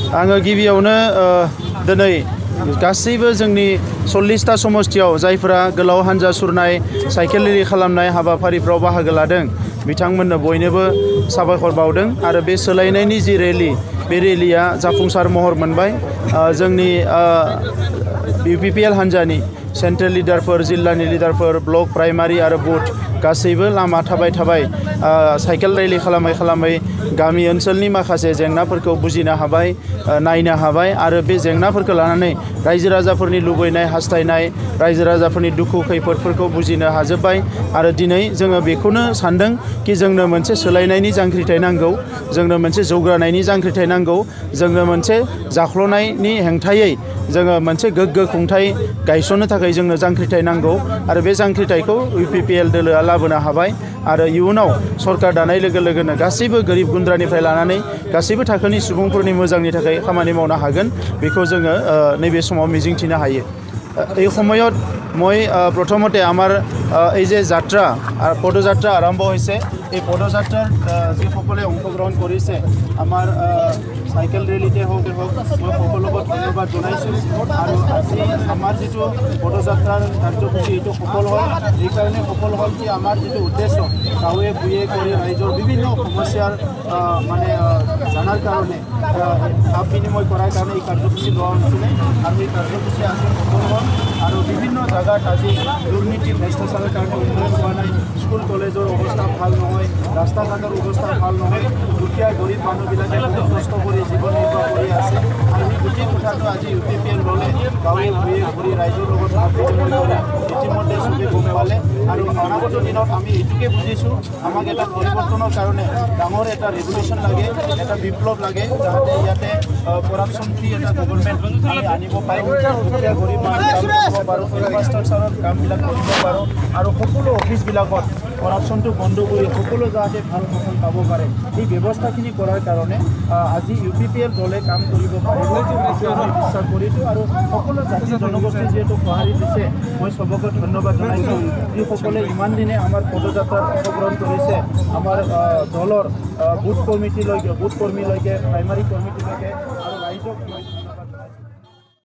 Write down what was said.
आङो गिबियावनो दिनै गासैबो जोंनि 40टा समष्टियाव जायफोरा गोलाव हान्जा सुरनाय साइकेल रेलि खालामनाय हाबाफारिफ्राव बाहागो लादों बिथांमोननो बयनोबो साबायखर बावदों आरो बे सोलायनायनि जि रेलि बे रेलिया जाफुंसार महर मोनबाय। जोंनि UPPL हान्जानि सेन्ट्रेल लिडारफोर, जिल्लानि लिडारफोर, ब्लक, प्राइमारि आरो बुथ गासैबो लामा थाबाय साइकेल रेलि खालामै गामि ओनसोलनि माखासे जेंनाफोरखौ बुजिनो हाबाय, नायनो हाबाय आरो बे जेंनाफोरखौ लानानै रायजो राजाफोरनि लुबैनाय, हास्थायनाय, रायजो राजाफोरनि दुखु खैफोदफोरखौ बुजिनो हाजोब्बाय आरो दिनै जोङो बेखौनो सानदों कि जोंनो मोनसे सोलायनायनि जांख्रिथाय नांगौ, जोंनो मोनसे जौगानायनि जांख्रिथाय नांगौ, जोंनो मोनसे जाख्ल'नायनि हेंथायै जोङो मोनसे गोग्गो खुंथाय गायसननो थाखाय जोंनो जांख्रिथाय नांगौ आरो बे जांख्रिथायखौ UPPL दोलोआ लाबोनो हाबाय आरो इयुनाव सरकार दानाय लोगो लोगोनो गासैबो गोरिब गुन्द्रानिफ्राय लानानै गासैबो थाखोनि सुबुंफोरनि मोजांनि थाखाय खामानि मावनो हागोन बेखौ जोङो नैबे समाव मिजिंथिनो हायो। এই সময়ত মই প্ৰথমতে আমাৰ এই যে যাত্ৰা পদযাত্ৰা আৰম্ভ হৈছে এই পদযাত্ৰাৰ যিসকলে অংশগ্ৰহণ কৰিছে আমাৰ সাইকেল ৰেলীতে হওক মই সকলোকে ধন্যবাদ জনাইছোঁ আৰু আজি আমাৰ যিটো পদযাত্ৰাৰ কাৰ্যসূচী এইটো সফল হ'ল। এইকাৰণে সফল হ'ল কি আমাৰ যিটো উদ্দেশ্য গাঁৱে ভূঞে কৰি ৰাইজৰ বিভিন্ন সমস্যাৰ মানে জানাৰ কাৰণে ভাৱ বিনিময় কৰাৰ কাৰণে এই কাৰ্যসূচী লোৱা হৈছিলে আৰু এই কাৰ্যসূচী আজি সফল হ'ল আৰু বিভিন্ন জায়গাত আজি দুৰ্নীতি ভ্ৰষ্টাচাৰৰ কাৰণে উন্নয়ন হোৱা নাই, স্কুল কলেজৰ অৱস্থা ভাল নহয়, ৰাস্তা ঘাটৰ অৱস্থা ভাল নহয়, দুখীয়া গৰীব মানুহবিলাকে বহুত কষ্ট কৰি জীৱন নিৰ্বাহ কৰি আছে আৰু এই গোটেই কথাটো আজি UPPL দলে গাঁৱে ভূঞে ঘূৰি ৰাইজৰ লগত ভাৱ বিনিময় কৰি ইতিমধ্যে চবেই গম পালে আৰু অনাগত দিনত আমি এইটোকে বুজিছোঁ আমাক এটা পৰিৱৰ্তনৰ কাৰণে ডাঙৰ এটা ৰেভলিউশ্যন লাগে, এটা বিপ্লৱ লাগে যাতে ইয়াতে কৰাপশ্যন ফ্ৰী এটা গভৰ্ণমেণ্ট আমি আনিব পাৰোঁ, দুখীয়া গৰীব মানুহ কাম কৰিব পাৰোঁ, ইনফ্ৰাষ্ট্ৰাকচাৰৰ কামবিলাক কৰিব পাৰোঁ আৰু সকলো অফিচবিলাকত কৰাপশ্যনটো বন্ধ কৰি সকলো যাতে ভাল ফল পাব পাৰে এই ব্যৱস্থাখিনি কৰাৰ কাৰণে আজি UPPL দলে কাম কৰিব পাৰিব সেইটো আমি বিশ্বাস কৰিছোঁ আৰু সকলো জাতি জনগোষ্ঠী যিহেতু সঁহাৰি দিছে মই চবকে ধন্যবাদ জনাইছোঁ যিসকলে ইমান দিনে আমাৰ পদযাত্ৰাত অংশগ্ৰহণ কৰিছে। আমাৰ দলৰ বুথ কৰ্মীলৈকে প্ৰাইমাৰী কমিটিলৈকে